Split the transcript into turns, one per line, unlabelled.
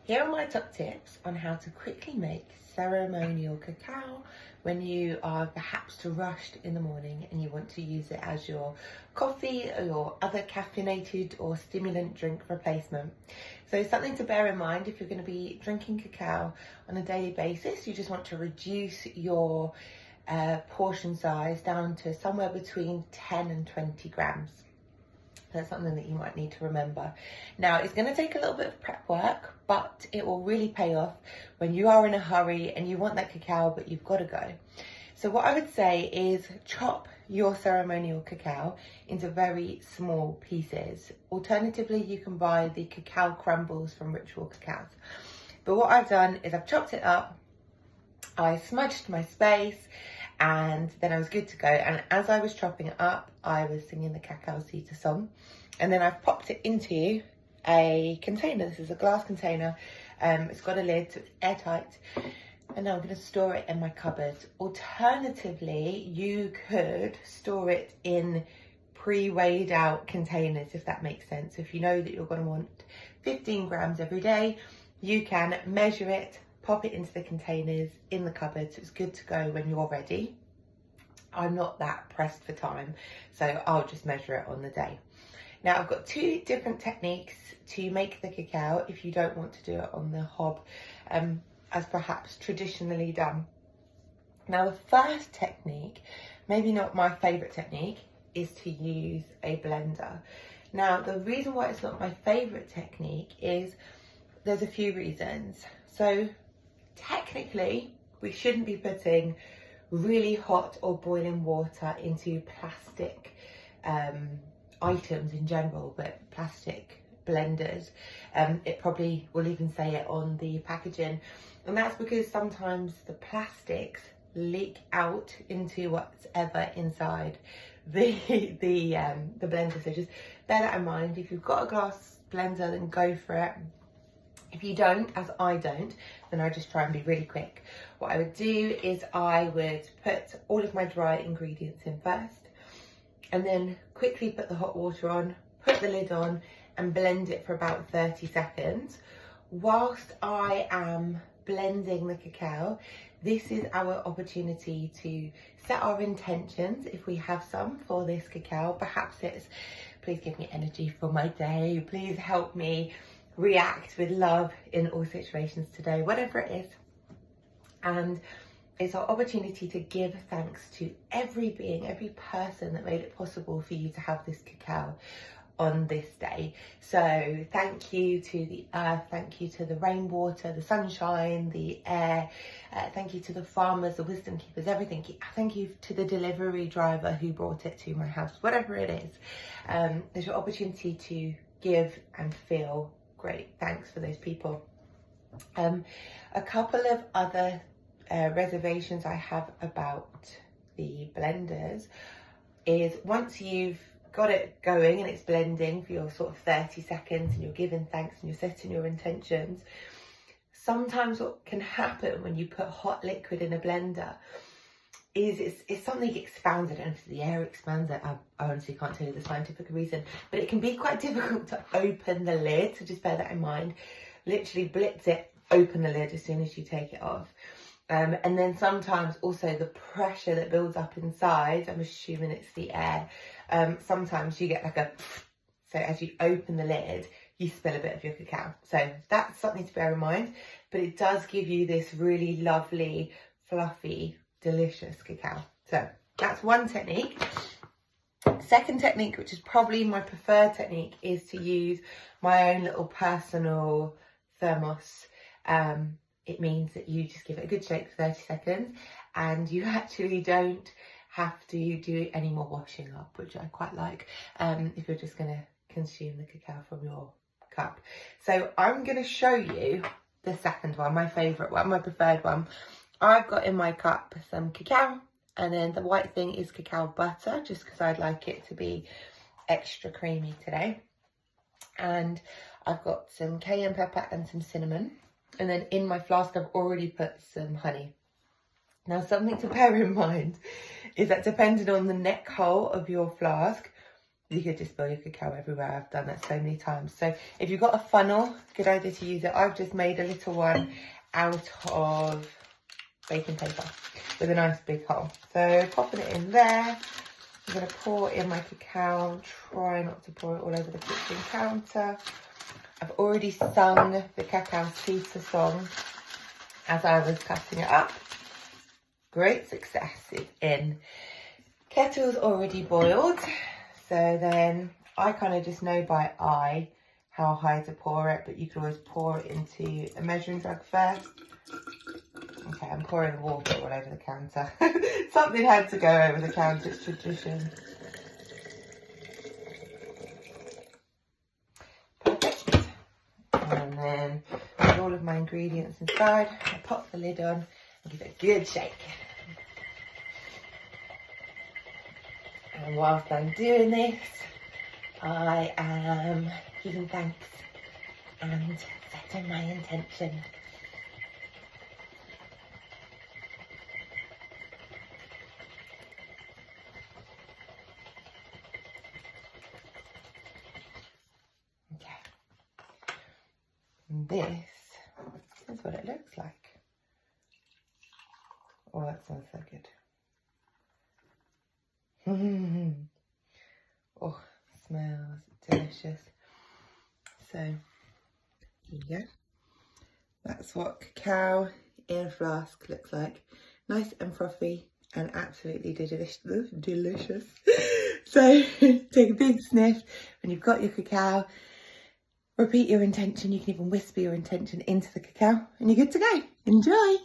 Here are my top tips on how to quickly make ceremonial cacao when you are perhaps rushed in the morning and you want to use it as your coffee or your other caffeinated or stimulant drink replacement. So something to bear in mind if you're going to be drinking cacao on a daily basis. You just want to reduce your portion size down to somewhere between 10 and 20 grams. That's something that you might need to remember. Now, it's going to take a little bit of prep work, but it will really pay off when you are in a hurry and you want that cacao, but you've got to go. So what I would say is chop your ceremonial cacao into very small pieces. Alternatively, you can buy the cacao crumbles from Ritual Cacaos. But what I've done is I've chopped it up, I smudged my space, and then I was good to go. And as I was chopping it up, I was singing the Cacao Cita song. And then I've popped it into a container. This is a glass container. It's got a lid, so it's airtight. And now I'm going to store it in my cupboard. Alternatively, you could store it in pre-weighed out containers, if that makes sense. If you know that you're going to want 15 grams every day, you can measure it, pop it into the containers in the cupboard, so it's good to go when you're ready. I'm not that pressed for time, so I'll just measure it on the day. Now, I've got two different techniques to make the cacao if you don't want to do it on the hob, as perhaps traditionally done. Now, the first technique, maybe not my favourite technique, is to use a blender. Now, the reason why it's not my favourite technique is there's a few reasons. So, technically, we shouldn't be putting really hot or boiling water into plastic items in general, but plastic blenders. It probably will even say it on the packaging, and that's because sometimes the plastics leak out into whatever inside the blender. So just bear that in mind. If you've got a glass blender, then go for it. If you don't, as I don't, then I just try and be really quick. What I would do is I would put all of my dry ingredients in first, and then quickly put the hot water on, put the lid on, and blend it for about 30 seconds. Whilst I am blending the cacao, this is our opportunity to set our intentions, if we have some, for this cacao. Perhaps it's, please give me energy for my day, please help me react with love in all situations today, whatever it is. And it's our opportunity to give thanks to every being, every person that made it possible for you to have this cacao on this day. So thank you to the earth, thank you to the rainwater, the sunshine, the air, thank you to the farmers, the wisdom keepers, everything. Thank you to the delivery driver who brought it to my house, whatever it is. It's your opportunity to give and feel great. Thanks for those people. A couple of other reservations I have about the blenders is once you've got it going and it's blending for your sort of 30 seconds and you're giving thanks and you're setting your intentions, sometimes what can happen when you put hot liquid in a blender is it's something expands. I don't know if the air expands it. I honestly can't tell you the scientific reason, but it can be quite difficult to open the lid, so just bear that in mind. Literally blitz it, open the lid as soon as you take it off. And then sometimes also the pressure that builds up inside, I'm assuming it's the air, sometimes you get like a, so as you open the lid, you spill a bit of your cacao. So that's something to bear in mind, but it does give you this really lovely, fluffy, delicious cacao. So that's one technique. Second technique, which is probably my preferred technique, is to use my own little personal thermos. It means that you just give it a good shake for 30 seconds and you actually don't have to do any more washing up, which I quite like, if you're just going to consume the cacao from your cup. So I'm going to show you the second one, my favourite one, my preferred one. I've got in my cup some cacao, and then the white thing is cacao butter, just because I'd like it to be extra creamy today. And I've got some cayenne pepper and some cinnamon. And then in my flask, I've already put some honey. Now, something to bear in mind is that depending on the neck hole of your flask, you could just spill your cacao everywhere. I've done that so many times. So if you've got a funnel, good idea to use it. I've just made a little one out of baking paper with a nice big hole. So popping it in there. I'm going to pour in my cacao. Try not to pour it all over the kitchen counter. I've already sung the Cacao Super song as I was cutting it up. Great success. It's in. Kettle's already boiled. So then I kind of just know by eye how high to pour it, but you can always pour it into a measuring jug first. Okay, I'm pouring the water all over the counter. Something had to go over the counter, it's tradition. Perfect. And then with all of my ingredients inside, I pop the lid on and give it a good shake. And whilst I'm doing this, I am giving thanks and setting my intention. Okay. And this is what it looks like. Oh, that smells so good. Oh, smells delicious. So, here you go. That's what cacao in a flask looks like. Nice and frothy and absolutely delicious. So, take a big sniff when you've got your cacao. Repeat your intention. You can even whisper your intention into the cacao and you're good to go. Enjoy!